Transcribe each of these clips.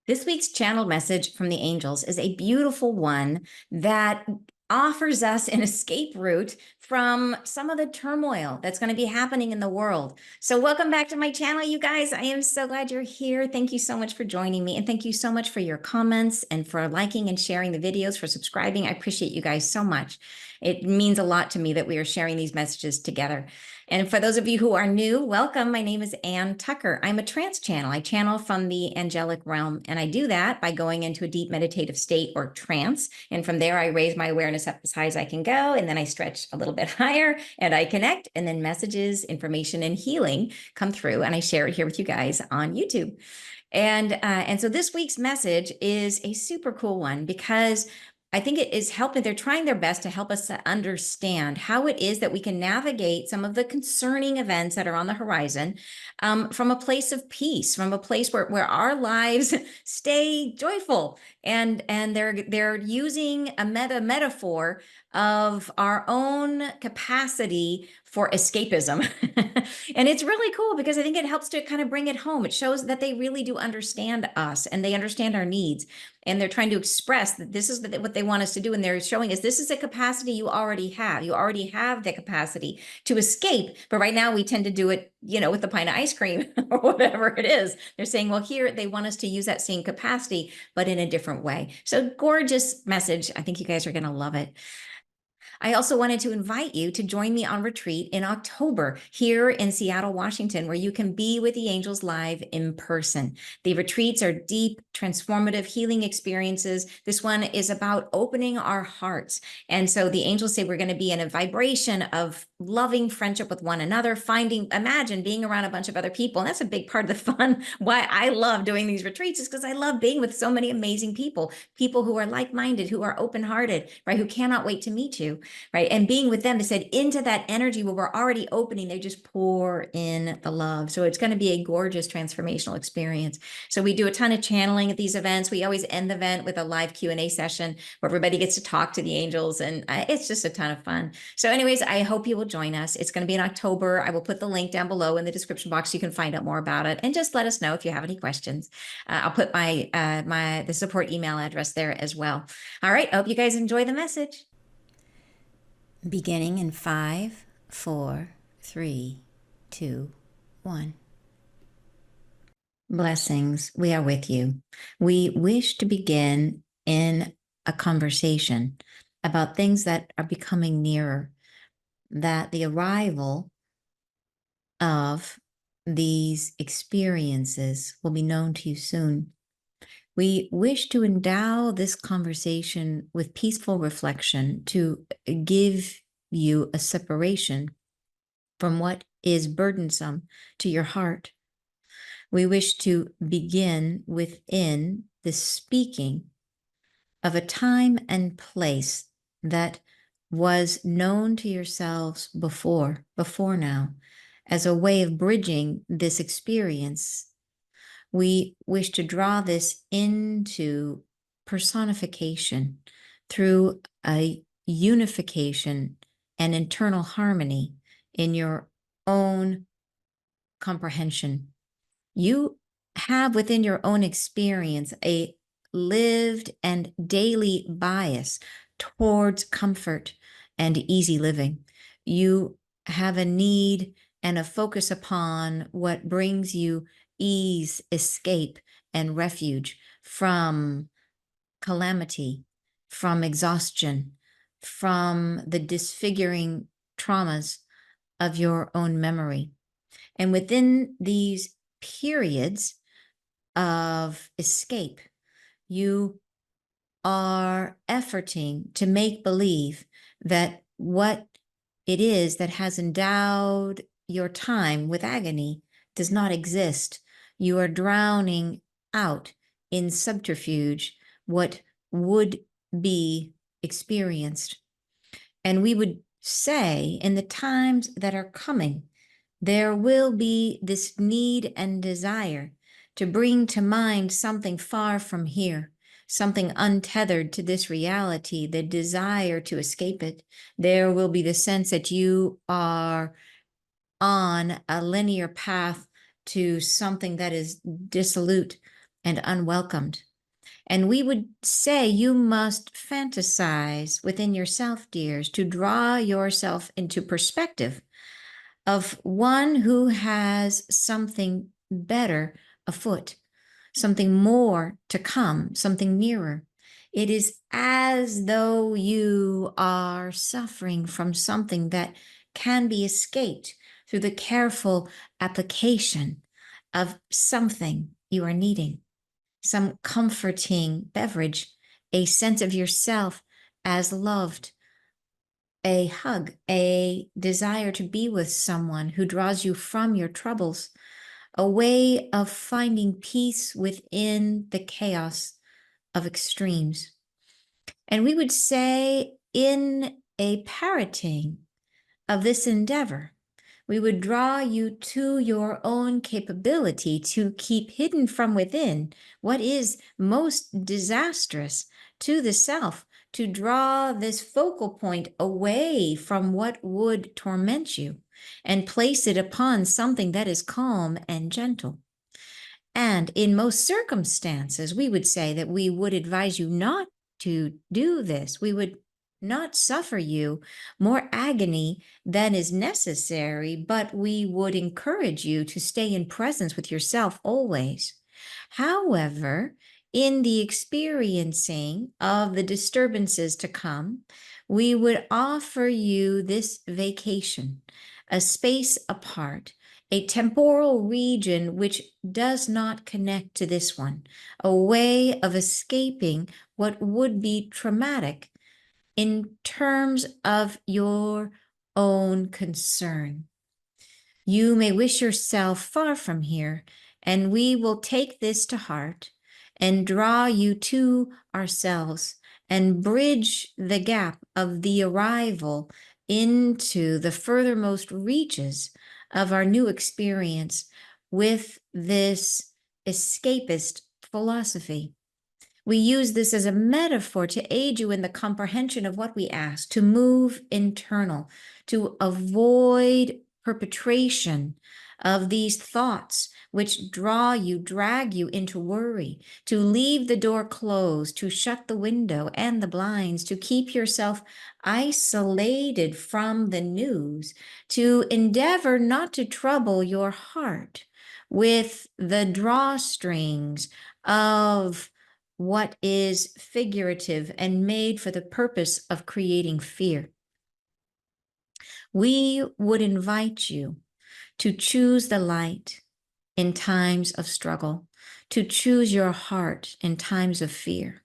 This week's channeled message from the angels is a beautiful one that offers us an escape route from some of the turmoil that's going to be happening in the world. So welcome back to my channel, you guys. I am so glad you're here. Thank you so much for joining me. And thank you so much for your comments and for liking and sharing the videos, for subscribing. I appreciate you guys so much. It means a lot to me that we are sharing these messages together. And for those of you who are new, welcome. My name is Ann Tucker. I'm a trance channel. I channel from the angelic realm, and I do that by going into a deep meditative state or trance. And from there, I raise my awareness up as high as I can go, and then I stretch a little bit higher, and I connect, and then messages, information, and healing come through, and I share it here with you guys on YouTube. And so this week's message is a super cool one because I think it is helping. They're trying their best to help us to understand how it is that we can navigate some of the concerning events that are on the horizon from a place of peace, from a place where our lives stay joyful. And they're using a metaphor of our own capacity for escapism. And it's really cool because I think it helps to kind of bring it home. It shows that they really do understand us and they understand our needs. And they're trying to express that this is what they want us to do. And they're showing us this is a capacity you already have. You already have the capacity to escape. But right now we tend to do it, with the pint of ice cream or whatever it is. They're saying, well, here they want us to use that same capacity, but in a different way. So gorgeous message. I think you guys are going to love it. I also wanted to invite you to join me on retreat in October here in Seattle, Washington, where you can be with the angels live in person. The retreats are deep, transformative healing experiences. This one is about opening our hearts. And so the angels say we're going to be in a vibration of loving friendship with one another, imagine being around a bunch of other people. And that's a big part of the fun. Why I love doing these retreats is because I love being with so many amazing people who are like-minded, who are open-hearted, right? Who cannot wait to meet you. Right. And being with them, they said into that energy where we're already opening, they just pour in the love. So it's going to be a gorgeous transformational experience. So we do a ton of channeling at these events. We always end the event with a live Q&A session where everybody gets to talk to the angels. And it's just a ton of fun. So anyways, I hope you will join us. It's going to be in October. I will put the link down below in the description box so you can find out more about it. And just let us know if you have any questions. I'll put the support email address there as well. All right. I hope you guys enjoy the message. Beginning in 5, 4, 3, 2, 1. Blessings, we are with you. We wish to begin in a conversation about things that are becoming nearer, that the arrival of these experiences will be known to you soon. We wish to endow this conversation with peaceful reflection to give you a separation from what is burdensome to your heart. We wish to begin within the speaking of a time and place that was known to yourselves before now, as a way of bridging this experience. We wish to draw this into personification through a unification and internal harmony in your own comprehension. You have within your own experience a lived and daily bias towards comfort and easy living. You have a need and a focus upon what brings you ease, escape, and refuge from calamity, from exhaustion, from the disfiguring traumas of your own memory. And within these periods of escape, you are efforting to make believe that what it is that has endowed your time with agony does not exist. You are drowning out in subterfuge what would be experienced. And we would say in the times that are coming, there will be this need and desire to bring to mind something far from here, something untethered to this reality, the desire to escape it. There will be the sense that you are on a linear path to something that is dissolute and unwelcomed. And we would say you must fantasize within yourself, dears, to draw yourself into perspective of one who has something better afoot, something more to come, something nearer. It is as though you are suffering from something that can be escaped through the careful application of something you are needing, some comforting beverage, a sense of yourself as loved, a hug, a desire to be with someone who draws you from your troubles, a way of finding peace within the chaos of extremes. And we would say, in a parroting of this endeavor, we would draw you to your own capability to keep hidden from within what is most disastrous to the self, to draw this focal point away from what would torment you and place it upon something that is calm and gentle. And in most circumstances, we would say that we would advise you not to do this. We would not suffer you more agony than is necessary, but we would encourage you to stay in presence with yourself always. However, in the experiencing of the disturbances to come, we would offer you this vacation, a space apart, a temporal region which does not connect to this one, a way of escaping what would be traumatic in terms of your own concern. You may wish yourself far from here, and we will take this to heart and draw you to ourselves and bridge the gap of the arrival into the furthermost reaches of our new experience with this escapist philosophy. We use this as a metaphor to aid you in the comprehension of what we ask, to move internal, to avoid perpetration of these thoughts which drag you into worry, to leave the door closed, to shut the window and the blinds, to keep yourself isolated from the news, to endeavor not to trouble your heart with the drawstrings of what is figurative and made for the purpose of creating fear. We would invite you to choose the light in times of struggle, to choose your heart in times of fear,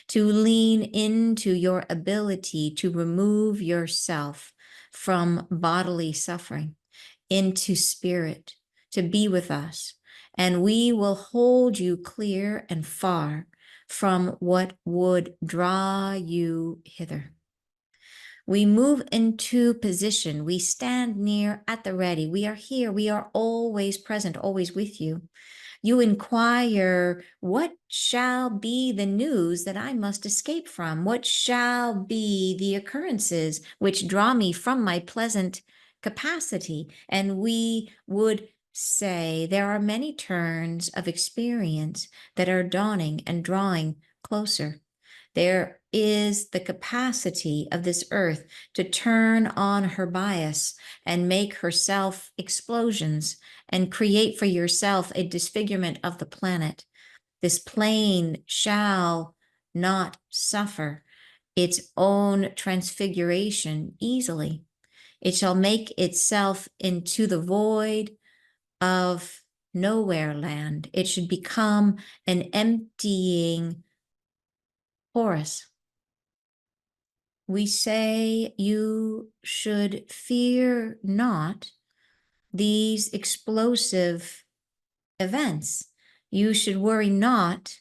to lean into your ability to remove yourself from bodily suffering into spirit, to be with us. And we will hold you clear and far from what would draw you hither. We move into position. We stand near at the ready. We are here. We are always present, always with you. You inquire, what shall be the news that I must escape from? What shall be the occurrences which draw me from my pleasant capacity? And we would say there are many turns of experience that are dawning and drawing closer. There is the capacity of this earth to turn on her bias and make herself explosions and create for yourself a disfigurement of the planet. This plane shall not suffer its own transfiguration easily. It shall make itself into the void of nowhere land. It should become an emptying porous. We say you should fear not these explosive events. You should worry not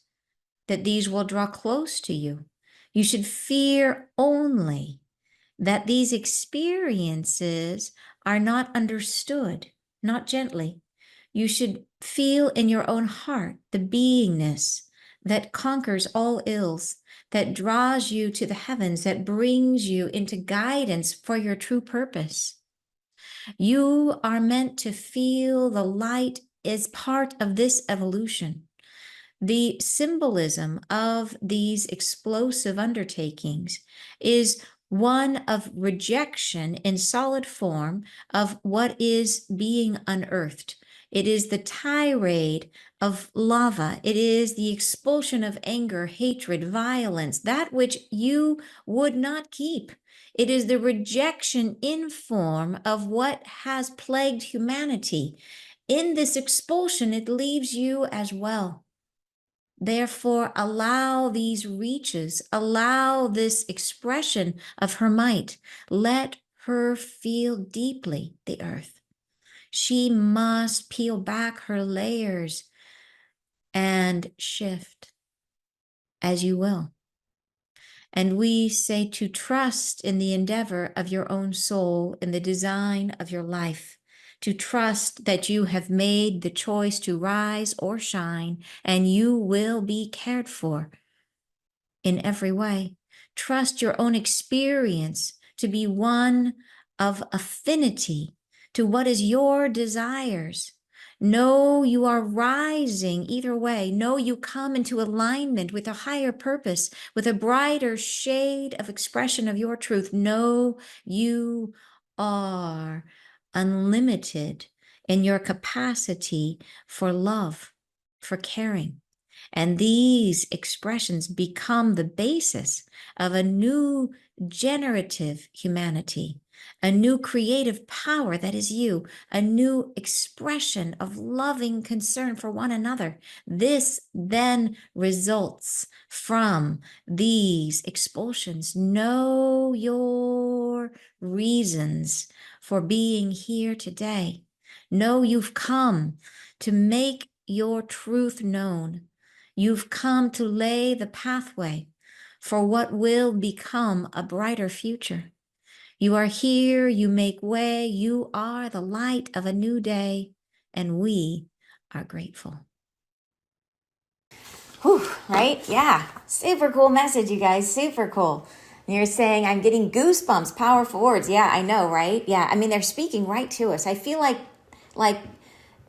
that these will draw close to you. You should fear only that these experiences are not understood, not gently. You should feel in your own heart the beingness that conquers all ills, that draws you to the heavens, that brings you into guidance for your true purpose. You are meant to feel the light is part of this evolution. The symbolism of these explosive undertakings is one of rejection in solid form of what is being unearthed. It is the tirade of lava. It is the expulsion of anger, hatred, violence, that which you would not keep. It is the rejection in form of what has plagued humanity. In this expulsion, it leaves you as well. Therefore, allow these reaches, allow this expression of her might. Let her feel deeply the earth. She must peel back her layers and shift as you will. And we say to trust in the endeavor of your own soul, in the design of your life, to trust that you have made the choice to rise or shine, and you will be cared for in every way. Trust your own experience to be one of affinity to what is your desires. Know you are rising either way. Know you come into alignment with a higher purpose, with a brighter shade of expression of your truth. Know you are unlimited in your capacity for love, for caring. And these expressions become the basis of a new generative humanity, a new creative power that is you, a new expression of loving concern for one another. This then results from these expulsions. Know your reasons for being here today. Know you've come to make your truth known. You've come to lay the pathway for what will become a brighter future. You are here, you make way, you are the light of a new day, and we are grateful. Whew, right? Yeah. Super cool message, you guys. Super cool. You're saying, I'm getting goosebumps, powerful words. Yeah, I know, right? Yeah. I mean, they're speaking right to us. I feel like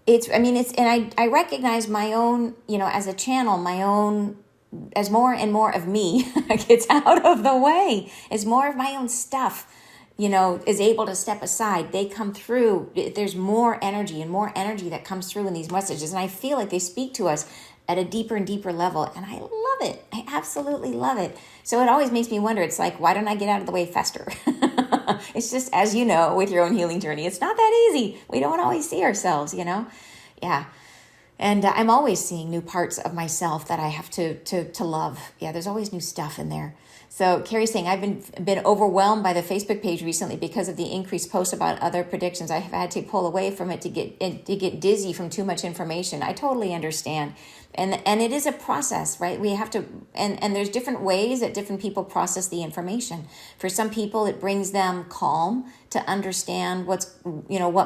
and I recognize my own, as a channel, my own, as more and more of me gets out of the way, as more of my own stuff, is able to step aside, they come through. There's more energy that comes through in these messages. And I feel like they speak to us at a deeper and deeper level. And I love it. I absolutely love it. So it always makes me wonder, it's like, why don't I get out of the way faster? It's just, as you know, with your own healing journey, it's not that easy. We don't always see ourselves, Yeah. And I'm always seeing new parts of myself that I have to love. Yeah, there's always new stuff in there. So Carrie's saying, I've been overwhelmed by the Facebook page recently because of the increased posts about other predictions. I have had to pull away from it to get dizzy from too much information. I totally understand. And it is a process, right? We have to, and there's different ways that different people process the information. For some people, it brings them calm to understand what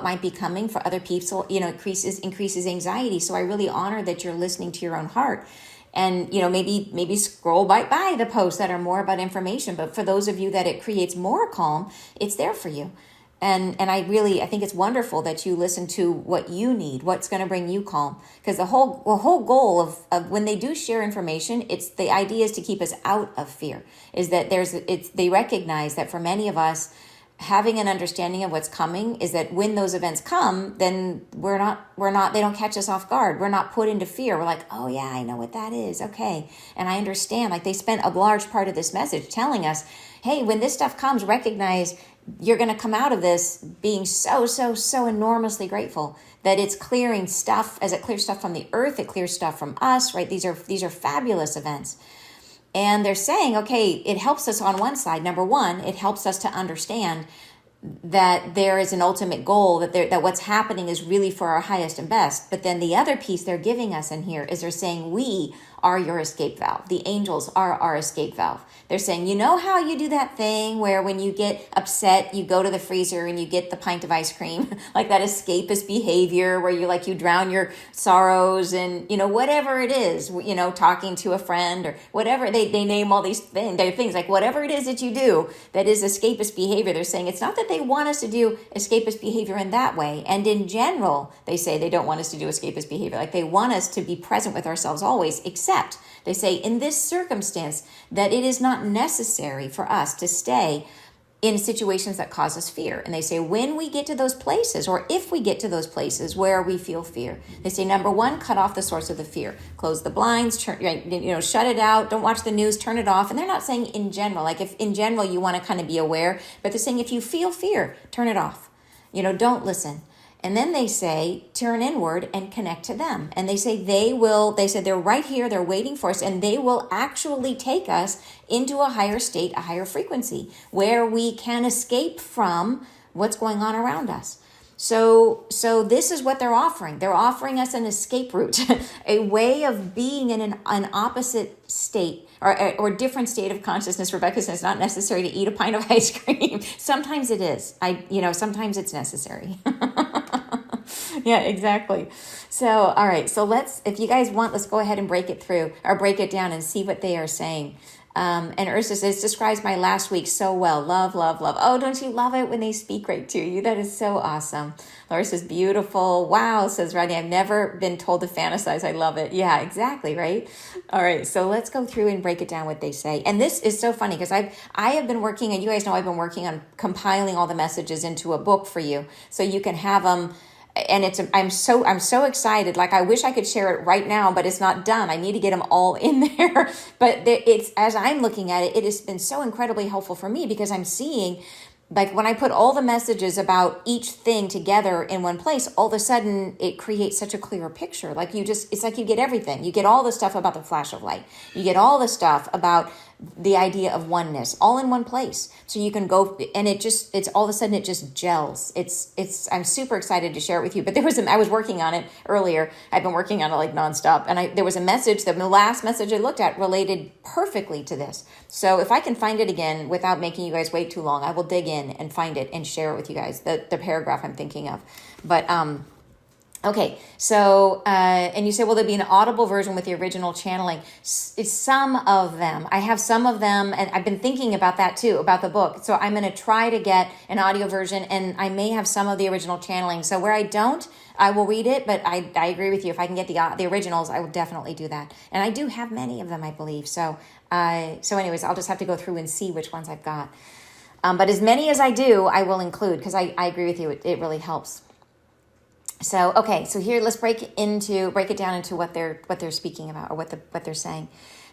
might be coming. For other people, increases anxiety. So I really honor that you're listening to your own heart. And, maybe scroll by the posts that are more about information. But for those of you that it creates more calm, it's there for you. And I think it's wonderful that you listen to what you need, what's going to bring you calm. Because the whole goal of when they do share information, it's the idea is to keep us out of fear. Is that they recognize that for many of us, having an understanding of what's coming is that when those events come, then they don't catch us off guard. We're not put into fear. We're like, oh yeah, I know what that is. Okay. And I understand, like they spent a large part of this message telling us, hey, when this stuff comes, recognize you're going to come out of this being so enormously grateful that it's clearing stuff. As it clears stuff from the earth, it clears stuff from us, right? These are fabulous events. And they're saying, okay, it helps us on one side. Number one, it helps us to understand that there is an ultimate goal, that what's happening is really for our highest and best. But then the other piece they're giving us in here is they're saying we are your escape valve. The angels are our escape valve. They're saying, you know how you do that thing where when you get upset, you go to the freezer and you get the pint of ice cream, like that escapist behavior where you drown your sorrows and, whatever it is, talking to a friend or whatever. They name all these things. They're things like whatever it is that you do that is escapist behavior. They're saying it's not that they want us to do escapist behavior in that way. And in general, they say they don't want us to do escapist behavior. Like they want us to be present with ourselves always, except they say in this circumstance that it is not necessary for us to stay in situations that cause us fear. And they say when we get to those places, or if we get to those places where we feel fear, they say number one, cut off the source of the fear. Close the blinds, shut it out, don't watch the news, turn it off. And they're not saying in general, like if in general you want to kind of be aware, but they're saying if you feel fear, turn it off. Don't listen. And then they say, turn inward and connect to them. And they say they're right here, they're waiting for us, and they will actually take us into a higher state, a higher frequency, where we can escape from what's going on around us. So this is what they're offering. They're offering us an escape route, a way of being in an opposite state or different state of consciousness. Rebecca says it's not necessary to eat a pint of ice cream. Sometimes it is. Sometimes it's necessary. Yeah, exactly. So, all right. So if you guys want, let's go ahead and break it down and see what they are saying. And Ursa says, describes my last week so well. Love, love, love. Oh, don't you love it when they speak right to you? That is so awesome. Laura says, beautiful. Wow, says Rodney. I've never been told to fantasize. I love it. Yeah, exactly, right? All right, so let's go through and break it down what they say. And this is so funny because I have been working, and you guys know I've been working on compiling all the messages into a book for you so you can have them. And I'm so excited. Like I wish I could share it right now, but it's not done. I need to get them all in there. But it's as I'm looking at it, it has been so incredibly helpful for me because I'm seeing, like when I put all the messages about each thing together in one place, all of a sudden it creates such a clearer picture. Like it's like you get everything. You get all the stuff about the flash of light. You get all the stuff about the idea of oneness all in one place. So you can go and it's all of a sudden it just gels. I'm super excited to share it with you. But I was working on it earlier. I've been working on it like nonstop. And there was a message that the last message I looked at related perfectly to this. So if I can find it again without making you guys wait too long, I will dig in and find it and share it with you guys, the paragraph I'm thinking of. But okay, so, and you say, will there be an audible version with the original channeling? It's some of them. I have some of them, and I've been thinking about that too, about the book. So I'm going to try to get an audio version, and I may have some of the original channeling. So where I don't, I will read it, but I agree with you. If I can get the originals, I will definitely do that. And I do have many of them, I believe. So anyways, I'll just have to go through and see which ones I've got. But as many as I do, I will include, because I agree with you. It really helps. So, okay, so here let's break it down into what they're speaking about, or what they're saying.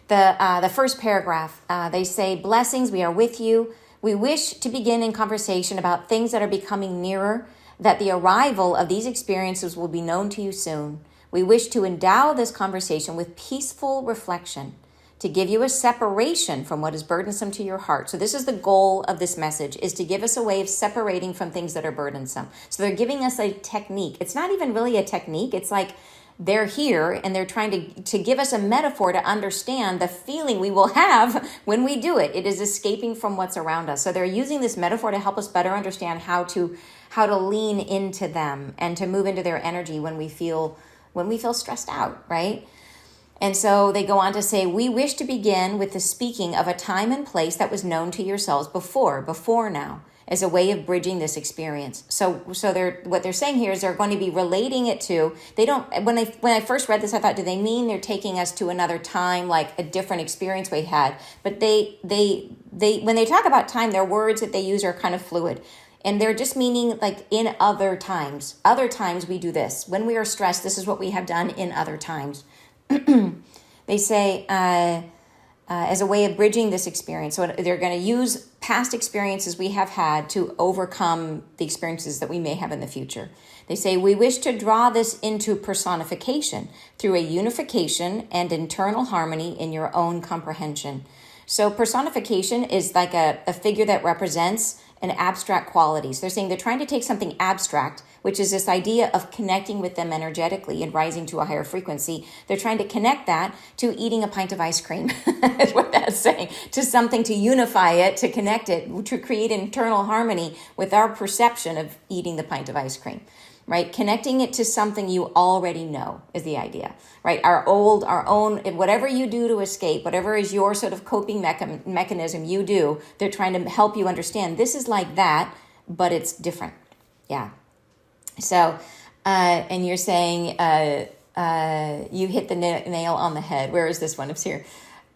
The first paragraph, they say, blessings, we are with you. We wish to begin in conversation about things that are becoming nearer, that the arrival of these experiences will be known to you soon. We wish to endow this conversation with peaceful reflection, to give you a separation from what is burdensome to your heart. So this is the goal of this message, is to give us a way of separating from things that are burdensome. So they're giving us a technique. It's not even really a technique. It's like they're here and they're trying to give us a metaphor to understand the feeling we will have when we do it. It is escaping from what's around us. So they're using this metaphor to help us better understand how to lean into them and to move into their energy when we feel stressed out, right? And so they go on to say, we wish to begin with the speaking of a time and place that was known to yourselves before now, as a way of bridging this experience. So what they're saying here is they're going to be relating it to, they don't, when I first read this, I thought, do they mean they're taking us to another time, like a different experience we had? But they when they talk about time, their words that they use are kind of fluid. And they're just meaning like in other times. Other times we do this. When we are stressed, this is what we have done in other times. They say as a way of bridging this experience. So they're going to use past experiences we have had to overcome the experiences that we may have in the future. They say, we wish to draw this into personification through a unification and internal harmony in your own comprehension. So personification is like a figure that represents and abstract qualities. They're saying they're trying to take something abstract, which is this idea of connecting with them energetically and rising to a higher frequency. They're trying to connect that to eating a pint of ice cream, is what that's saying, to something to unify it, to connect it, to create internal harmony with our perception of eating the pint of ice cream. Right? Connecting it to something you already know is the idea, right? Our own, whatever you do to escape, whatever is your sort of coping mechanism you do, they're trying to help you understand this is like that, but it's different. Yeah. So, and you're saying, you hit the nail on the head. Where is this one? It's here.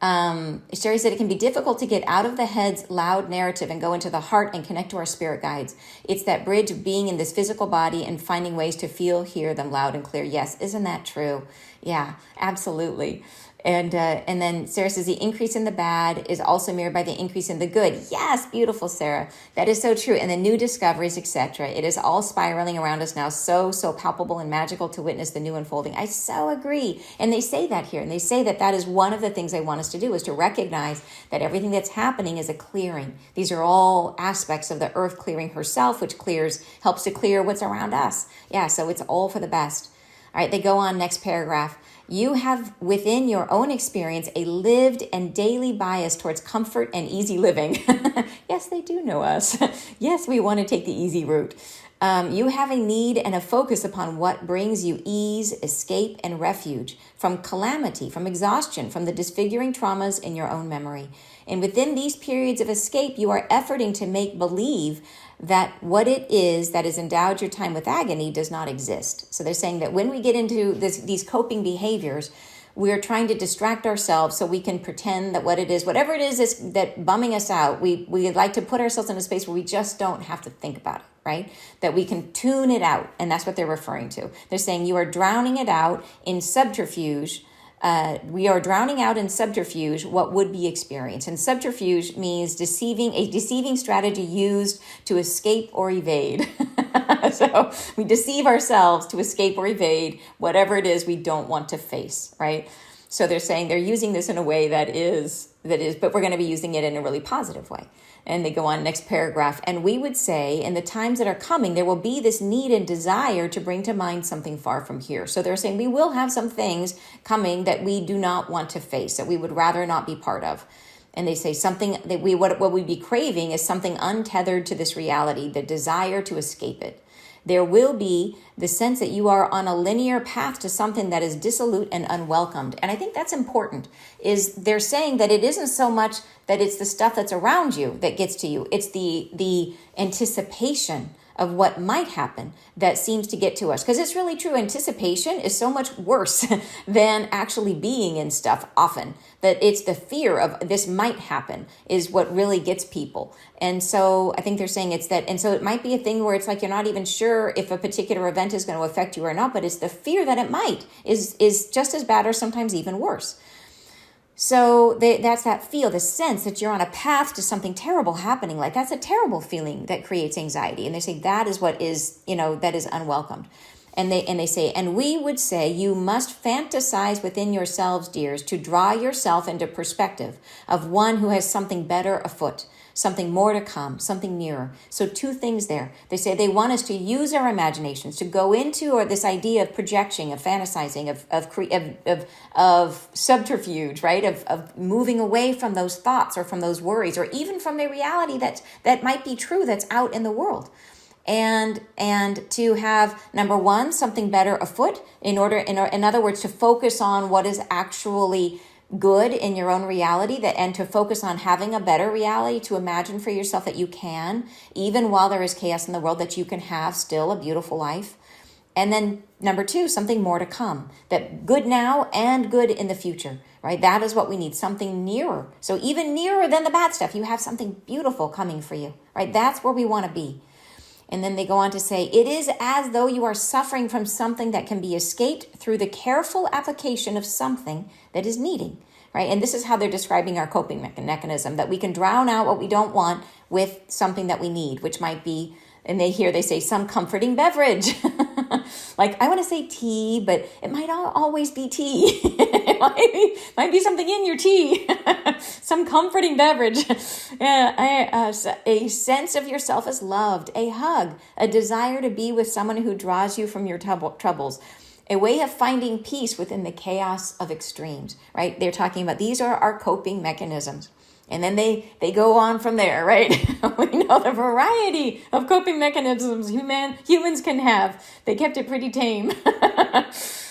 Sherry said it can be difficult to get out of the head's loud narrative and go into the heart and connect to our spirit guides. It's that bridge of being in this physical body and finding ways to hear them loud and clear. Yes, isn't that true? Yeah, absolutely. And then Sarah says the increase in the bad is also mirrored by the increase in the good. Yes, beautiful, Sarah. That is so true. And the new discoveries, etc. It is all spiraling around us now. So palpable and magical to witness the new unfolding. I so agree. And they say that here. And they say that is one of the things they want us to do, is to recognize that everything that's happening is a clearing. These are all aspects of the earth clearing herself, which helps to clear what's around us. Yeah, so it's all for the best. All right, they go on, next paragraph. You have within your own experience a lived and daily bias towards comfort and easy living. Yes, they do know us. Yes, we want to take the easy route. You have a need and a focus upon what brings you ease, escape, and refuge from calamity, from exhaustion, from the disfiguring traumas in your own memory. And within these periods of escape, you are efforting to make believe that what it is that has endowed your time with agony does not exist. So they're saying that when we get into these coping behaviors, we're trying to distract ourselves so we can pretend that what it is, whatever it is that bumming us out, we like to put ourselves in a space where we just don't have to think about it, right? That we can tune it out. And that's what they're referring to. They're saying you are drowning it out in subterfuge. We are drowning out in subterfuge what would be experienced. And subterfuge means a deceiving strategy used to escape or evade. So we deceive ourselves to escape or evade whatever it is we don't want to face, right? So they're saying they're using this in a way that is, but we're going to be using it in a really positive way. And they go on, next paragraph. And we would say, in the times that are coming, there will be this need and desire to bring to mind something far from here. So they're saying we will have some things coming that we do not want to face, that we would rather not be part of. And they say something that what we'd be craving is something untethered to this reality, the desire to escape it. There will be the sense that you are on a linear path to something that is dissolute and unwelcomed. And I think that's important, is they're saying that it isn't so much that it's the stuff that's around you that gets to you. It's the anticipation of what might happen that seems to get to us. Because it's really true. Anticipation is so much worse than actually being in stuff often. That it's the fear of this might happen is what really gets people. And so I think they're saying it's that. And so it might be a thing where it's like you're not even sure if a particular event is going to affect you or not, but it's the fear that it might is just as bad or sometimes even worse. So that's that feel, the sense that you're on a path to something terrible happening. Like that's a terrible feeling that creates anxiety. And they say that is what is, that is unwelcomed. And they say, and we would say, you must fantasize within yourselves, dears, to draw yourself into perspective of one who has something better afoot, something more to come, something nearer. So two things there. They say they want us to use our imaginations to go into or this idea of projection, of fantasizing, of subterfuge, right? Of moving away from those thoughts or from those worries or even from the reality that might be true that's out in the world. And to have, number one, something better afoot in other words, to focus on what is actually good in your own reality, and to focus on having a better reality, to imagine for yourself that you can, even while there is chaos in the world, that you can have still a beautiful life. And then number two, something more to come, that good now and good in the future, right? That is what we need, something nearer. So even nearer than the bad stuff, you have something beautiful coming for you, right? That's where we want to be. And then they go on to say, it is as though you are suffering from something that can be escaped through the careful application of something that is needing, right? And this is how they're describing our coping mechanism, that we can drown out what we don't want with something that we need, which might be, and they say some comforting beverage. Like, I want to say tea, but it might not always be tea. might be something in your tea, some comforting beverage. A sense of yourself as loved, a hug, a desire to be with someone who draws you from your troubles. A way of finding peace within the chaos of extremes, right? They're talking about these are our coping mechanisms. And then they go on from there, right? We know the variety of coping mechanisms humans can have. They kept it pretty tame.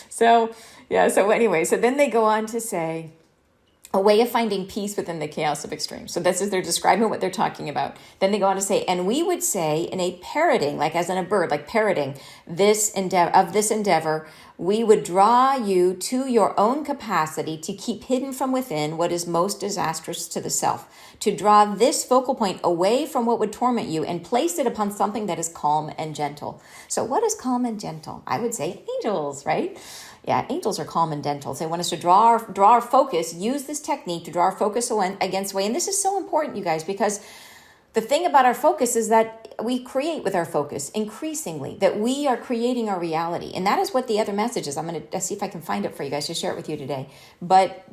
So then they go on to say, a way of finding peace within the chaos of extremes. So this is, they're describing what they're talking about. Then they go on to say, and we would say in a parroting, like as in a bird, like parroting this endeavor, we would draw you to your own capacity to keep hidden from within what is most disastrous to the self, to draw this focal point away from what would torment you and place it upon something that is calm and gentle. So what is calm and gentle? I would say angels, right? Yeah, angels are calm and gentle. So they want us to draw our focus, use this technique to draw our focus against way. And this is so important, you guys, because the thing about our focus is that we create with our focus increasingly, that we are creating our reality. And that is what the other message is. I'm going to see if I can find it for you guys to share it with you today. But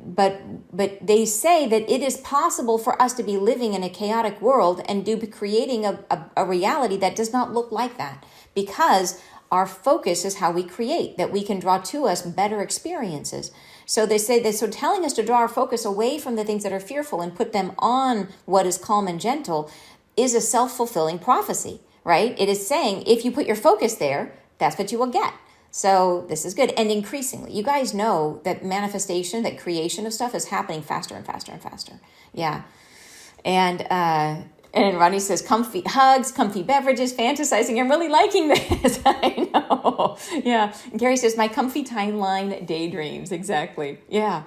they say that it is possible for us to be living in a chaotic world and be creating a reality that does not look like that, because our focus is how we create, that we can draw to us better experiences. So they say that, so telling us to draw our focus away from the things that are fearful and put them on what is calm and gentle is a self-fulfilling prophecy, right? It is saying if you put your focus there, that's what you will get. So this is good. And increasingly, you guys know that manifestation, that creation of stuff is happening faster and faster and faster. Yeah. And Ronnie says, comfy hugs, comfy beverages, fantasizing. I'm really liking this. I know. Yeah. And Gary says, my comfy timeline daydreams. Exactly. Yeah.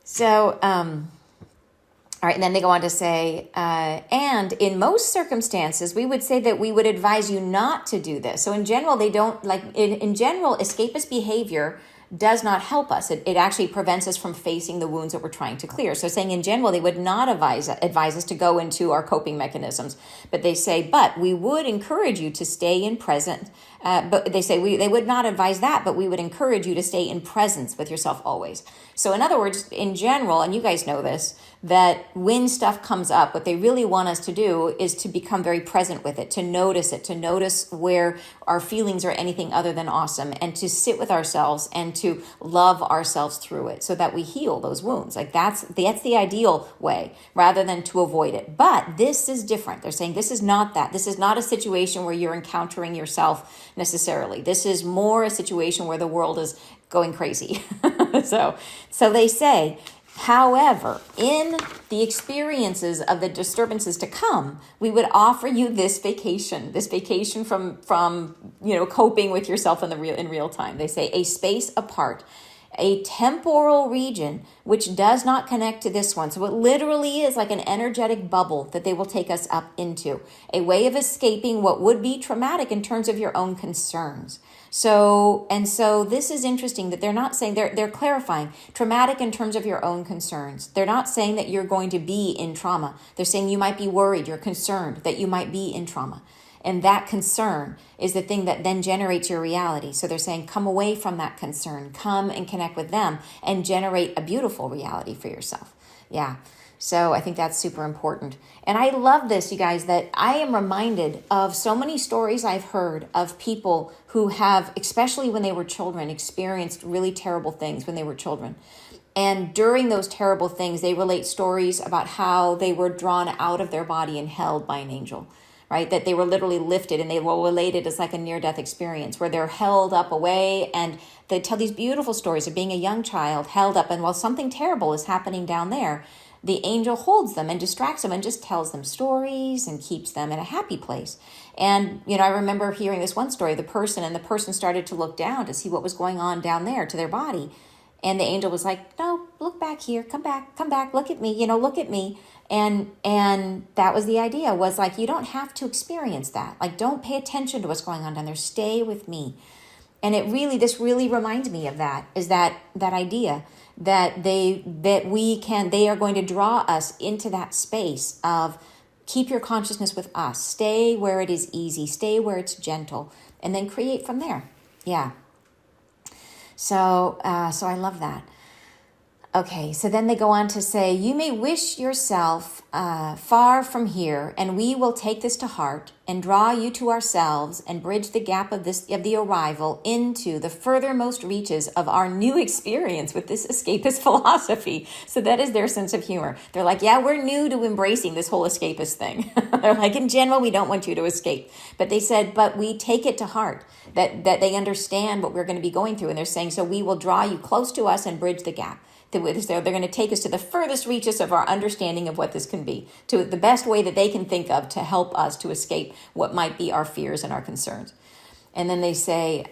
So, all right. And then they go on to say, and in most circumstances, we would say that we would advise you not to do this. So in general, they don't in general, escapist behavior does not help us. It actually prevents us from facing the wounds that we're trying to clear. So saying in general, they would not advise us to go into our coping mechanisms, but they say, but we would encourage you to stay in present. But they say they would not advise that, but we would encourage you to stay in presence with yourself always. So in other words, in general, and you guys know this, that when stuff comes up, what they really want us to do is to become very present with it, to notice where our feelings are anything other than awesome, and to sit with ourselves and to love ourselves through it so that we heal those wounds. Like that's the ideal way, rather than to avoid it. But this is different. They're saying this is not that. This is not a situation where you're encountering yourself necessarily. This is more a situation where the world is going crazy. So they say, however, in the experiences of the disturbances to come, we would offer you this vacation from coping with yourself in real time. They say a space apart, a temporal region which does not connect to this one. So it literally is like an energetic bubble that they will take us up into, a way of escaping what would be traumatic in terms of your own concerns. So this is interesting that they're not saying, they're clarifying traumatic in terms of your own concerns. They're not saying that you're going to be in trauma. They're saying you might be worried, you're concerned that you might be in trauma. And that concern is the thing that then generates your reality. So they're saying, come away from that concern, come and connect with them and generate a beautiful reality for yourself. Yeah. So I think that's super important. And I love this, you guys, that I am reminded of so many stories I've heard of people who have, especially when they were children, experienced really terrible things when they were children. And during those terrible things, they relate stories about how they were drawn out of their body and held by an angel, right? That they were literally lifted, and they were related as like a near-death experience where they're held up away, and they tell these beautiful stories of being a young child held up, and while something terrible is happening down there, the angel holds them and distracts them and just tells them stories and keeps them in a happy place. And, I remember hearing this one story, the person started to look down to see what was going on down there to their body. And the angel was like, no, look back here, come back, look at me, look at me. And that was the idea, was like, you don't have to experience that. Like, don't pay attention to what's going on down there. Stay with me. And this really reminds me of that, is that idea that they are going to draw us into that space of keep your consciousness with us, stay where it is easy, stay where it's gentle, and then create from there. Yeah. So I love that. Okay, so then they go on to say, you may wish yourself far from here, and we will take this to heart and draw you to ourselves and bridge the gap of the arrival into the furthermost reaches of our new experience with this escapist philosophy. So that is their sense of humor. They're like, yeah, we're new to embracing this whole escapist thing. They're like, in general, we don't want you to escape. But they said, but we take it to heart, that they understand what we're going to be going through. And they're saying, so we will draw you close to us and bridge the gap. They're going to take us to the furthest reaches of our understanding of what this can be, to the best way that they can think of to help us to escape what might be our fears and our concerns. And then they say,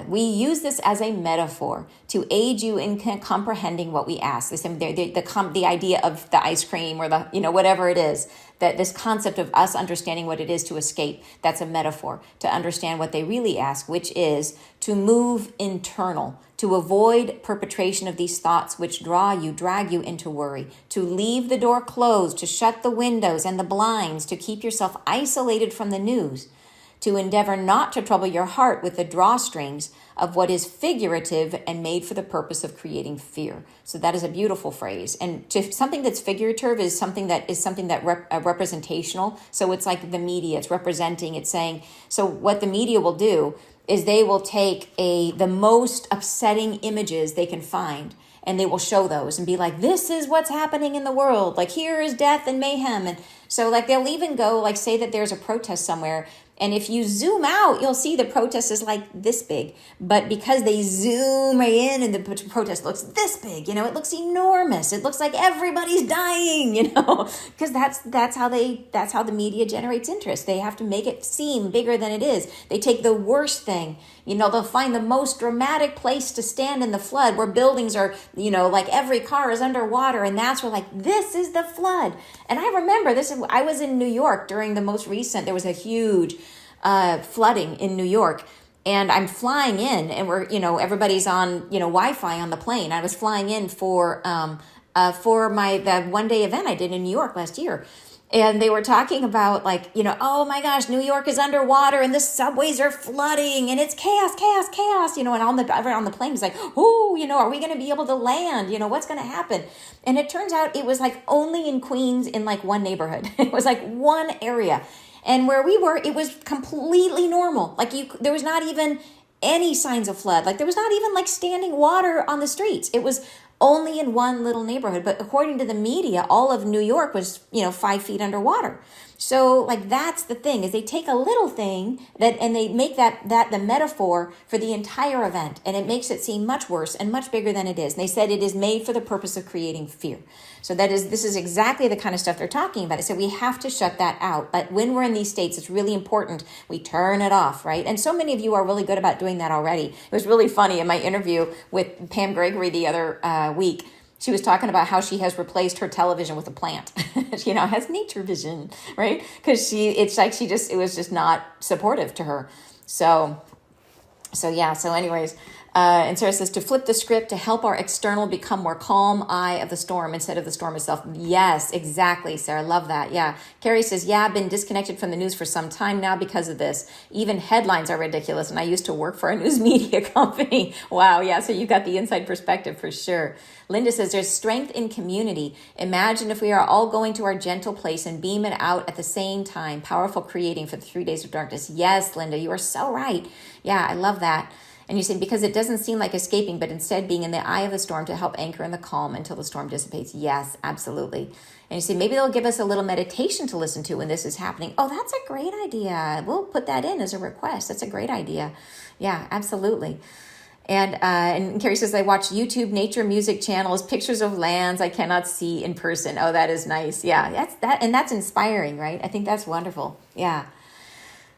we use this as a metaphor to aid you in comprehending what we ask. They say the idea of the ice cream or the, whatever it is, that this concept of us understanding what it is to escape, that's a metaphor to understand what they really ask, which is to move internal, to avoid perpetration of these thoughts which drag you into worry, to leave the door closed, to shut the windows and the blinds, to keep yourself isolated from the news, to endeavor not to trouble your heart with the drawstrings of what is figurative and made for the purpose of creating fear. So that is a beautiful phrase. And something that's figurative is something that representational. So it's like the media, it's representing, it's saying, so what the media will do is they will take the most upsetting images they can find, and they will show those and be like, this is what's happening in the world. Like, here is death and mayhem. And so like they'll even go like say that there's a protest somewhere, and if you zoom out, you'll see the protest is like this big. But because they zoom in and the protest looks this big, it looks enormous. It looks like everybody's dying, because that's how the media generates interest. They have to make it seem bigger than it is. They take the worst thing. They'll find the most dramatic place to stand in the flood where buildings are, like every car is underwater. And that's where like, this is the flood. And I remember I was in New York during the most recent, there was a huge flooding in New York. And I'm flying in and we're, everybody's on, Wi-Fi on the plane. I was flying in for the one-day event I did in New York last year. And they were talking about like, oh my gosh, New York is underwater and the subways are flooding and it's chaos, chaos, chaos, and everyone on the plane is like, oh, are we going to be able to land? What's going to happen? And it turns out it was like only in Queens in like one neighborhood. It was like one area. And where we were, it was completely normal. Like there was not even any signs of flood. Like there was not even like standing water on the streets. It was only in one little neighborhood. But according to the media, all of New York was, 5 feet underwater. So like that's the thing, is they take a little thing and they make that the metaphor for the entire event, and it makes it seem much worse and much bigger than it is. And they said it is made for the purpose of creating fear. So this is exactly the kind of stuff they're talking about. So we have to shut that out. But when we're in these states, it's really important we turn it off, right? And so many of you are really good about doing that already. It was really funny in my interview with Pam Gregory the other week. She was talking about how she has replaced her television with a plant. She now has nature vision, right? Because it was just not supportive to her. So anyways, and Sarah says, to flip the script, to help our external become more calm eye of the storm instead of the storm itself. Yes, exactly, Sarah. Love that. Yeah. Carrie says, yeah, I've been disconnected from the news for some time now because of this. Even headlines are ridiculous. And I used to work for a news media company. Wow. Yeah. So you got the inside perspective for sure. Linda says, there's strength in community. Imagine if we are all going to our gentle place and beam it out at the same time. Powerful creating for the 3 days of darkness. Yes, Linda, you are so right. Yeah, I love that. And you say, because it doesn't seem like escaping, but instead being in the eye of the storm to help anchor in the calm until the storm dissipates. Yes, absolutely. And you say, maybe they'll give us a little meditation to listen to when this is happening. Oh, that's a great idea. We'll put that in as a request. That's a great idea. Yeah, absolutely. And Carrie says, I watch YouTube nature music channels, pictures of lands I cannot see in person. Oh, that is nice. Yeah, that's inspiring, right? I think that's wonderful. Yeah.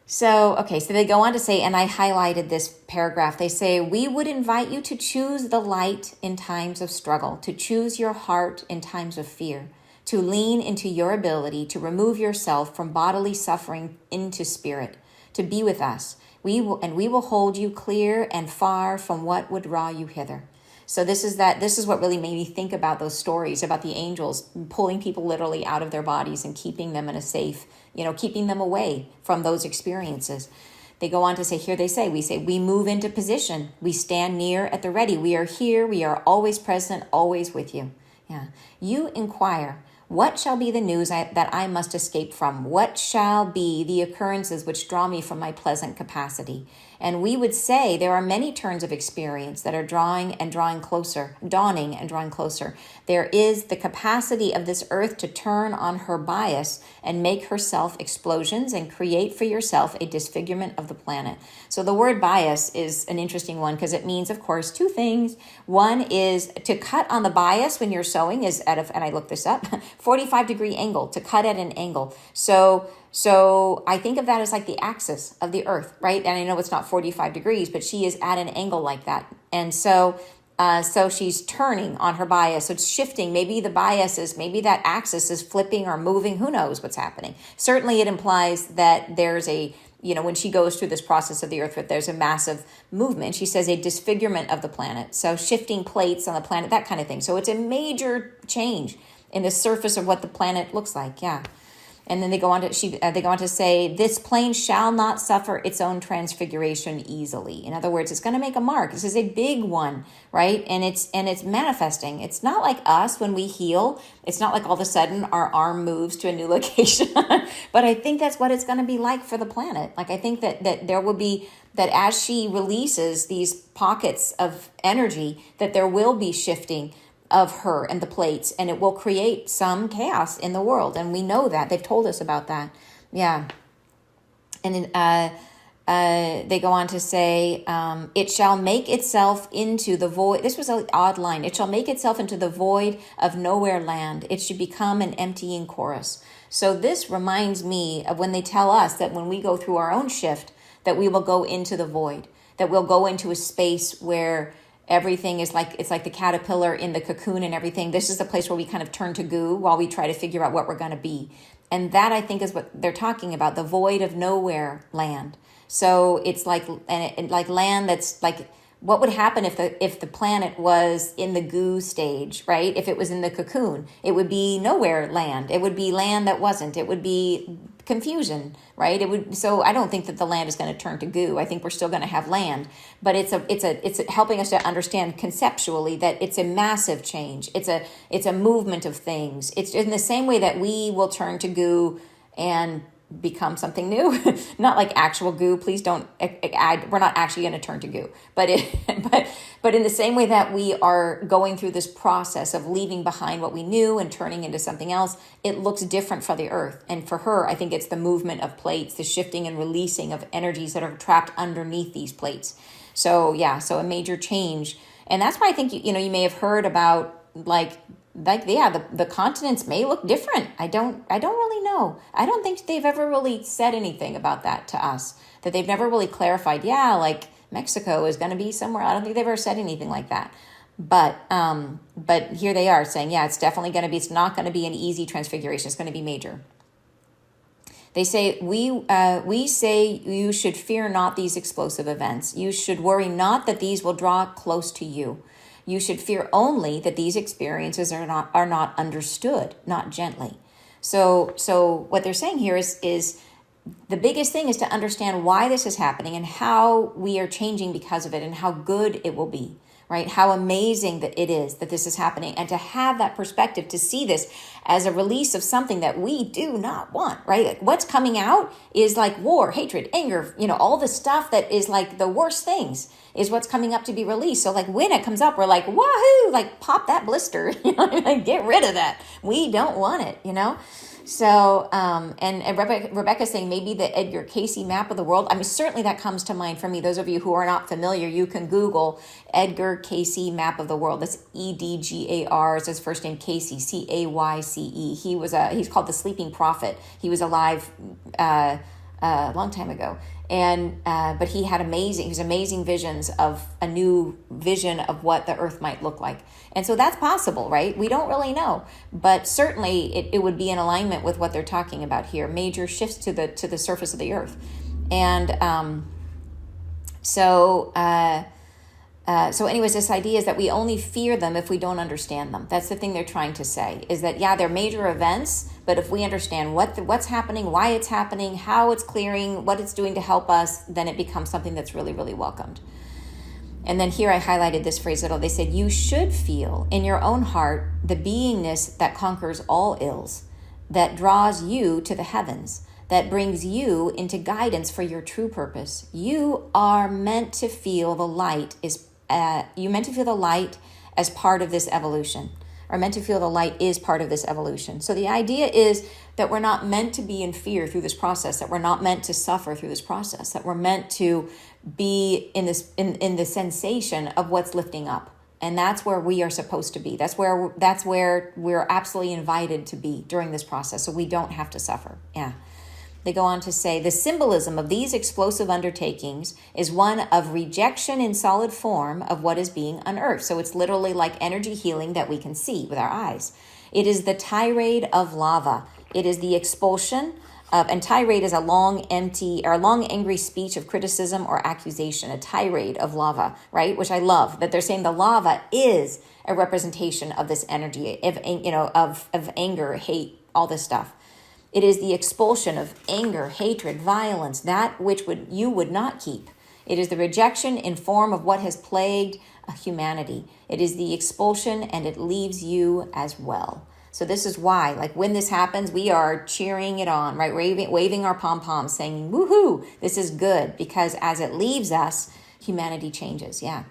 So, okay, so they go on to say, and I highlighted this paragraph, they say, we would invite you to choose the light in times of struggle, to choose your heart in times of fear, to lean into your ability to remove yourself from bodily suffering into spirit, to be with us. We will hold you clear and far from what would draw you hither. So this is what really made me think about those stories about the angels pulling people literally out of their bodies and keeping them in a safe, keeping them away from those experiences. They go on to say, here they say, we move into position. We stand near at the ready. We are here. We are always present, always with you. Yeah. You inquire, what shall be the news that I must escape from? What shall be the occurrences which draw me from my pleasant capacity? And we would say there are many turns of experience that are dawning and drawing closer. There is the capacity of this earth to turn on her bias and make herself explosions and create for yourself a disfigurement of the planet. So the word bias is an interesting one because it means, of course, two things. One is to cut on the bias when you're sewing is at and I looked this up, 45-degree angle, to cut at an angle. So I think of that as like the axis of the earth, right? And I know it's not 45 degrees, but she is at an angle like that. And so she's turning on her bias. So it's shifting. Maybe the bias is, maybe that axis is flipping or moving. Who knows what's happening? Certainly it implies that there's a, when she goes through this process of the earth, there's a massive movement. She says a disfigurement of the planet. So shifting plates on the planet, that kind of thing. So it's a major change in the surface of what the planet looks like. Yeah. And then they go on to say, this plane shall not suffer its own transfiguration easily. In other words, it's going to make a mark. This is a big one, right? And it's manifesting. It's not like us when we heal. It's not like all of a sudden our arm moves to a new location. But I think that's what it's going to be like for the planet. Like I think that there will be, that as she releases these pockets of energy, that there will be shifting of her and the plates, and it will create some chaos in the world. And we know that. They've told us about that. Yeah. And then they go on to say, it shall make itself into the void. This was an odd line. It shall make itself into the void of nowhere land. It should become an emptying chorus. So this reminds me of when they tell us that when we go through our own shift, that we will go into the void, that we'll go into a space where everything is like, it's like the caterpillar in the cocoon and everything. This is the place where we kind of turn to goo while we try to figure out what we're going to be. And that, I think, is what they're talking about, the void of nowhere land. So it's like, like land that's like, what would happen if the planet was in the goo stage, right? If it was in the cocoon, it would be nowhere land. It would be land that wasn't. It would be confusion, right? It would. So I don't think that the land is going to turn to goo. I think we're still going to have land, but it's helping us to understand conceptually that it's a massive change. It's a movement of things. It's in the same way that we will turn to goo and become something new. Not like actual goo. Please don't add, we're not actually going to turn to goo, but in the same way that we are going through this process of leaving behind what we knew and turning into something else, it looks different for the earth. And for her, I think it's the movement of plates, the shifting and releasing of energies that are trapped underneath these plates. So yeah, so a major change. And that's why I think, you may have heard about the continents may look different. I don't really know. I don't think they've ever really said anything about that to us, that they've never really clarified, like Mexico is going to be somewhere. I don't think they've ever said anything like that. But here they are saying, it's definitely going to be, it's not going to be an easy transfiguration. It's going to be major. They say, we say you should fear not these explosive events. You should worry not that these will draw close to you. You should fear only that these experiences are not understood, not gently. So what they're saying here is the biggest thing is to understand why this is happening and how we are changing because of it and how good it will be, right? How amazing that it is that this is happening, and to have that perspective, to see this as a release of something that we do not want, right? Like what's coming out is like war, hatred, anger, all the stuff that is like the worst things is what's coming up to be released. So like when it comes up, we're like, wahoo, like pop that blister, like get rid of that. We don't want it, So, and Rebecca's saying maybe the Edgar Cayce map of the world. I mean, certainly that comes to mind for me. Those of you who are not familiar, you can Google Edgar Cayce map of the world. That's Edgar, is his first name, Cayce, Cayce. He's called the Sleeping Prophet. He was alive a long time ago. And but he had amazing visions of a new vision of what the earth might look like. And so that's possible, right? We don't really know, but certainly it would be in alignment with what they're talking about here, major shifts to the surface of the earth. And so anyways, this idea is that we only fear them if we don't understand them. That's the thing they're trying to say, is that, they're major events, But if we understand what's happening, why it's happening, how it's clearing, what it's doing to help us, then it becomes something that's really, really welcomed. And then here I highlighted this phrase that they said, you should feel in your own heart the beingness that conquers all ills, that draws you to the heavens, that brings you into guidance for your true purpose. You are meant to feel the light as part of this evolution, or meant to feel the light is part of this evolution. So the idea is that we're not meant to be in fear through this process, that we're not meant to suffer through this process, that we're meant to be in the sensation of what's lifting up. And that's where we are supposed to be. That's where we're absolutely invited to be during this process, so we don't have to suffer. Yeah. They go on to say, the symbolism of these explosive undertakings is one of rejection in solid form of what is being unearthed. So it's literally like energy healing that we can see with our eyes. It is the tirade of lava. It is the expulsion of, and tirade is a long, angry speech of criticism or accusation, a tirade of lava, right? Which I love, that they're saying the lava is a representation of this energy, of anger, hate, all this stuff. It is the expulsion of anger, hatred, violence, that which you would not keep. It is the rejection in form of what has plagued humanity. It is the expulsion, and it leaves you as well. So this is why, like when this happens, we are cheering it on, right? Waving our pom-poms, saying, woohoo, this is good, because as it leaves us, humanity changes. Yeah.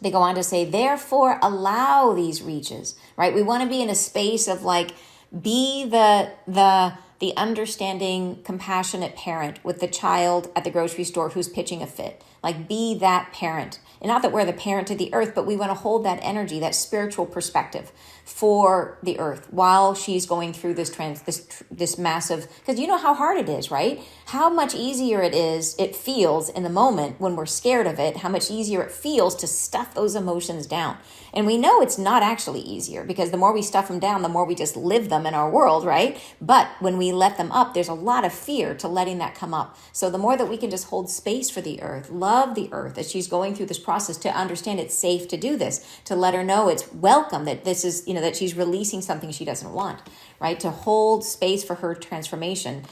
They go on to say, therefore, allow these reaches, right? We want to be in a space of like, be the understanding, compassionate parent with the child at the grocery store who's pitching a fit. Like, be that parent. And not that we're the parent to the earth, but we want to hold that energy, that spiritual perspective for the earth while she's going through this massive, because you know how hard it is, right? How much easier it feels in the moment when we're scared of it, how much easier it feels to stuff those emotions down. And we know it's not actually easier, because the more we stuff them down, the more we just live them in our world, right? But when we let them up, there's a lot of fear to letting that come up. So the more that we can just hold space for the earth, love the earth as she's going through this process, to understand it's safe to do this, to let her know it's welcome, that this is, that she's releasing something she doesn't want, right? To hold space for her transformation.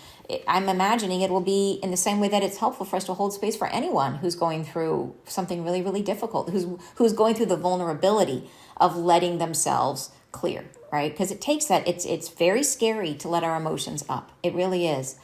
I'm imagining it will be in the same way that it's helpful for us to hold space for anyone who's going through something really, really difficult, who's going through the vulnerability of letting themselves clear, right? Because it takes that. It's very scary to let our emotions up. It really is.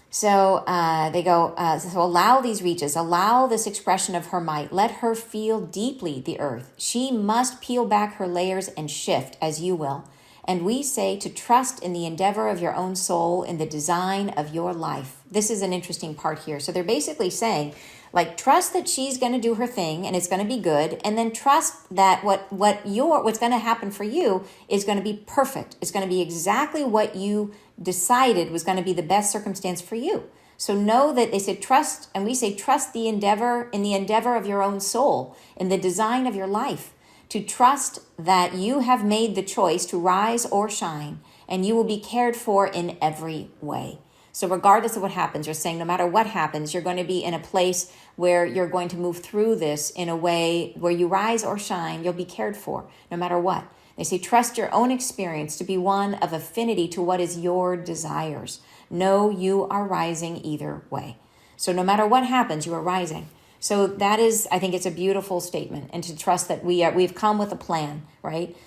So they go, so allow these reaches, allow this expression of her might. Let her feel deeply the earth. She must peel back her layers and shift as you will. And we say to trust in the endeavor of your own soul, in the design of your life. This is an interesting part here. So they're basically saying, like, trust that she's going to do her thing and it's going to be good. And then trust that what's going to happen for you is going to be perfect. It's going to be exactly what you decided was going to be the best circumstance for you. So know that they said trust, and we say trust the endeavor of your own soul, in the design of your life. To trust that you have made the choice to rise or shine, and you will be cared for in every way. So regardless of what happens, you're saying no matter what happens, you're going to be in a place where you're going to move through this in a way where you rise or shine, you'll be cared for no matter what. They say trust your own experience to be one of affinity to what is your desires. Know you are rising either way. So no matter what happens, you are rising. So that is, I think it's a beautiful statement, and to trust that we've come with a plan, right?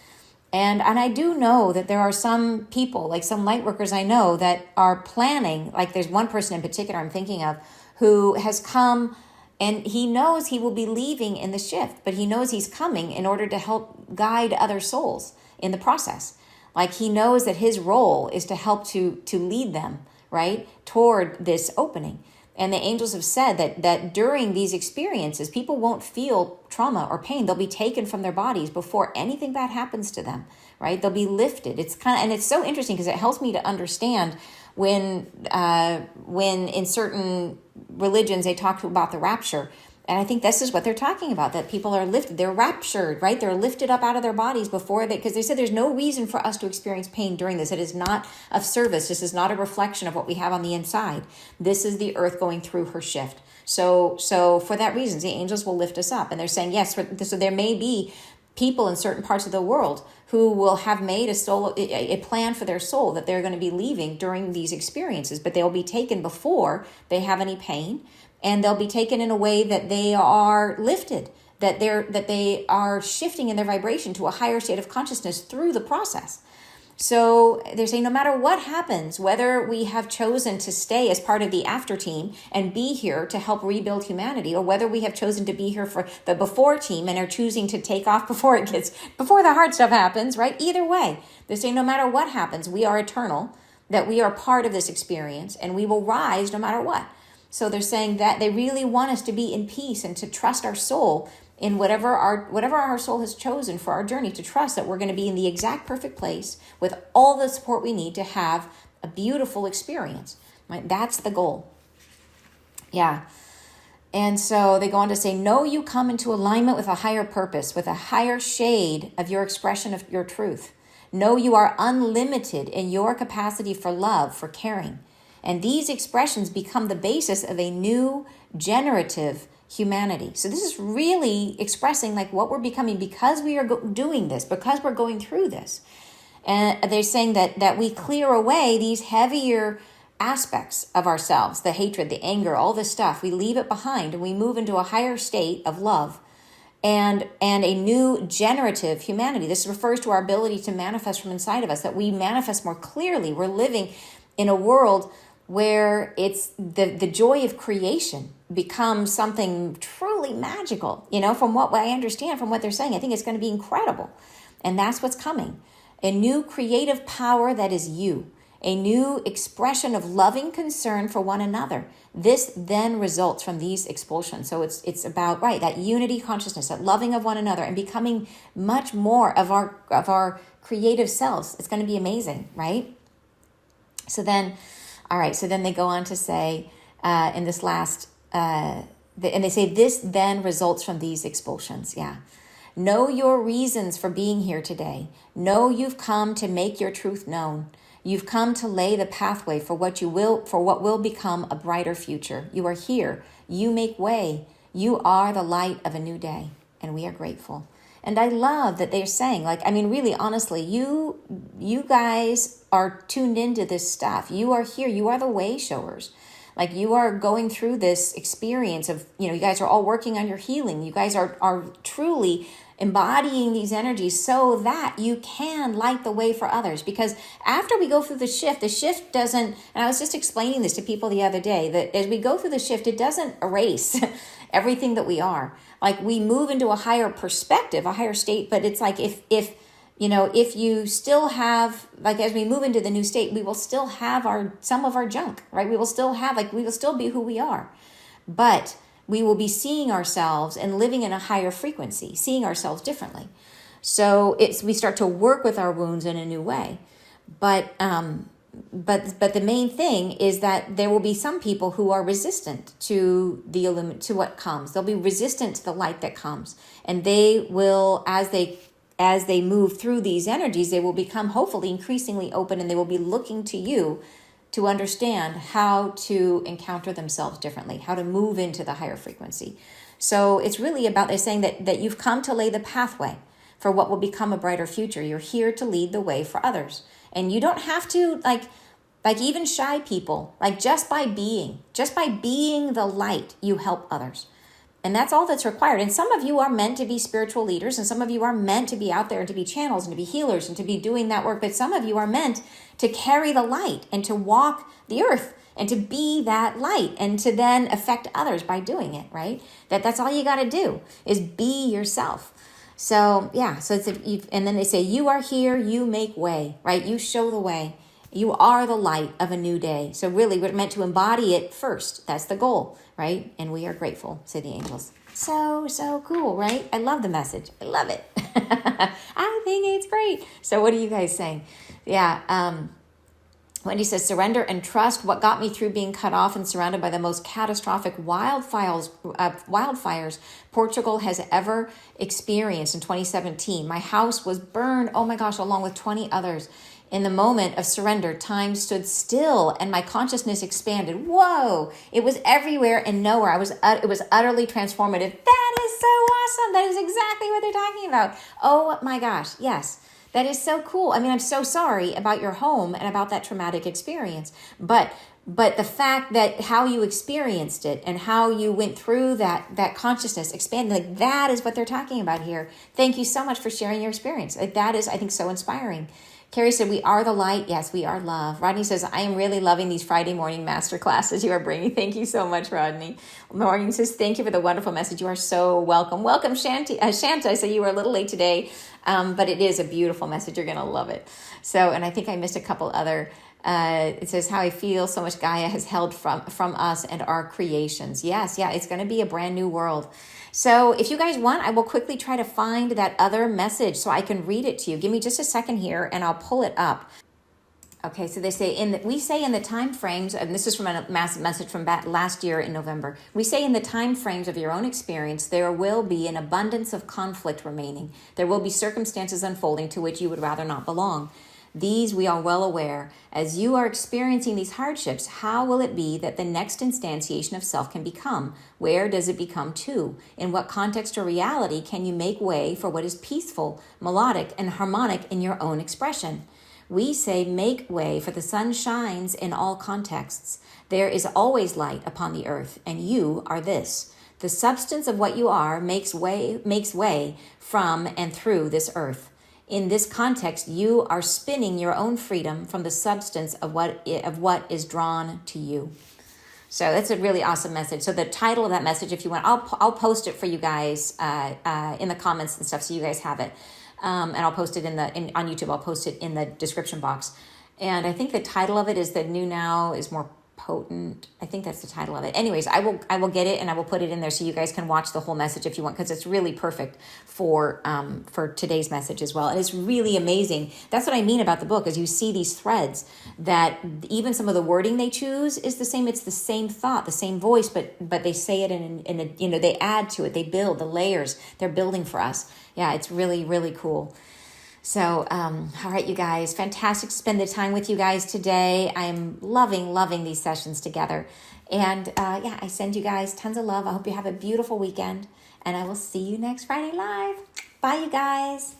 And I do know that there are some people, like some light workers I know, that are planning, like there's one person in particular I'm thinking of who has come and he knows he will be leaving in the shift, but he knows he's coming in order to help guide other souls in the process. Like he knows that his role is to help to lead them, right, toward this opening. And the angels have said that during these experiences, people won't feel trauma or pain. They'll be taken from their bodies before anything bad happens to them, right? They'll be lifted. And it's so interesting because it helps me to understand when in certain religions they talk about the rapture. And I think this is what they're talking about, that people are lifted. They're raptured, right? They're lifted up out of their bodies because they said there's no reason for us to experience pain during this. It is not of service. This is not a reflection of what we have on the inside. This is the earth going through her shift. So for that reason, the angels will lift us up. And they're saying, yes, so there may be people in certain parts of the world who will have made a plan for their soul that they're going to be leaving during these experiences, but they'll be taken before they have any pain, and they'll be taken in a way that they are lifted, that they are shifting in their vibration to a higher state of consciousness through the process. So they're saying no matter what happens, whether we have chosen to stay as part of the after team and be here to help rebuild humanity, or whether we have chosen to be here for the before team and are choosing to take off before the hard stuff happens, right? Either way, they're saying no matter what happens, we are eternal, that we are part of this experience, and we will rise no matter what. So they're saying that they really want us to be in peace and to trust our soul in whatever our soul has chosen for our journey, to trust that we're going to be in the exact perfect place with all the support we need to have a beautiful experience. Right? That's the goal. Yeah. And so they go on to say, know you come into alignment with a higher purpose, with a higher shade of your expression of your truth. Know you are unlimited in your capacity for love, for caring. And these expressions become the basis of a new generative humanity. So this is really expressing like what we're becoming because we are doing this, because we're going through this. And they're saying that we clear away these heavier aspects of ourselves, the hatred, the anger, all this stuff. We leave it behind and we move into a higher state of love and a new generative humanity. This refers to our ability to manifest from inside of us, that we manifest more clearly. We're living in a world where it's the joy of creation becomes something truly magical, from what I understand, from what they're saying. I think it's going to be incredible. And that's what's coming. A new creative power that is you. A new expression of loving concern for one another. This then results from these expulsions. So it's about, right, that unity consciousness, that loving of one another, and becoming much more of our creative selves. It's going to be amazing, right? So then they go on to say in this last, and they say this then results from these expulsions. Yeah. Know your reasons for being here today. Know you've come to make your truth known. You've come to lay the pathway for what will become a brighter future. You are here. You make way. You are the light of a new day. And we are grateful. And I love that they're saying, really, honestly, you guys are tuned into this stuff. You are here. You are the way showers. Like, you are going through this experience of, you guys are all working on your healing. You guys are truly embodying these energies so that you can light the way for others. Because after we go through the shift doesn't, and I was just explaining this to people the other day, that as we go through the shift, it doesn't erase everything that we are. Like, we move into a higher perspective, a higher state, but it's like if you still have, like, as we move into the new state, we will still have some of our junk, right? We will still be who we are, but we will be seeing ourselves and living in a higher frequency, seeing ourselves differently. So we start to work with our wounds in a new way. But the main thing is that there will be some people who are resistant to what comes. They'll be resistant to the light that comes, and they will, as they move through these energies, they will become hopefully increasingly open, and they will be looking to you to understand how to encounter themselves differently, how to move into the higher frequency. So it's really about, they're saying that you've come to lay the pathway for what will become a brighter future. You're here to lead the way for others. And you don't have to, like even shy people, like just by being the light, you help others. And that's all that's required. And some of you are meant to be spiritual leaders, and some of you are meant to be out there and to be channels and to be healers and to be doing that work. But some of you are meant to carry the light and to walk the earth and to be that light and to then affect others by doing it, right? That's all you got to do is be yourself. So, yeah. So and then they say, you are here, you make way, right? You show the way. You are the light of a new day. So really, we're meant to embody it first. That's the goal, right? And we are grateful, say the angels. So cool, right? I love the message. I love it. I think it's great. So what are you guys saying? Yeah. Wendy says, surrender and trust. What got me through being cut off and surrounded by the most catastrophic wildfires Portugal has ever experienced in 2017. My house was burned, oh my gosh, along with 20 others. In the moment of surrender, time stood still and my consciousness expanded. Whoa! It was everywhere and nowhere. It was utterly transformative. That That is so awesome. That is exactly what they're talking about. Oh my gosh. Yes. That is so cool. I mean, I'm so sorry about your home and about that traumatic experience, but the fact that how you experienced it and how you went through that consciousness expanding, like that is what they're talking about here. Thank you so much for sharing your experience. Like that is, I think, so inspiring. Carrie said, we are the light. Yes, we are love. Rodney says, I am really loving these Friday morning master classes you are bringing. Thank you so much, Rodney. Maureen says, thank you for the wonderful message. You are so welcome. Welcome, Shanta. I said you were a little late today, but it is a beautiful message. You're going to love it. So, and I think I missed a couple other. It says how I feel so much Gaia has held from us and our creations. Yes, yeah, it's going to be a brand new world. So if you guys want, I will quickly try to find that other message so I can read it to you. Give me just a second here and I'll pull it up. Okay, so they say we say in the time frames, and this is from a massive message from last year in November. We say in the time frames of your own experience, there will be an abundance of conflict remaining. There will be circumstances unfolding to which you would rather not belong. These we are well aware. As you are experiencing these hardships, how will it be that the next instantiation of self can become? Where does it become to? In what context or reality can you make way for what is peaceful, melodic, and harmonic in your own expression? We say make way, for the sun shines in all contexts. There is always light upon the earth, and you are this. The substance of what you are makes way from and through this earth. In this context, you are spinning your own freedom from the substance of what is drawn to you. So that's a really awesome message. So the title of that message, if you want, I'll post it for you guys in the comments and stuff, so you guys have it. And I'll post it on YouTube. I'll post it in the description box. And I think the title of it is "The New Now is More Potent." I think that's the title of it. Anyways, I will get it and I will put it in there so you guys can watch the whole message if you want, because it's really perfect for today's message as well. And it's really amazing. That's what I mean about the book, is you see these threads that even some of the wording they choose is the same. It's the same thought, the same voice, but they say it in a they add to it. They build the layers. They're building for us. Yeah, it's really, really cool. So, all right, you guys, fantastic to spend the time with you guys today. I'm loving these sessions together. And yeah, I send you guys tons of love. I hope you have a beautiful weekend. And I will see you next Friday live. Bye, you guys.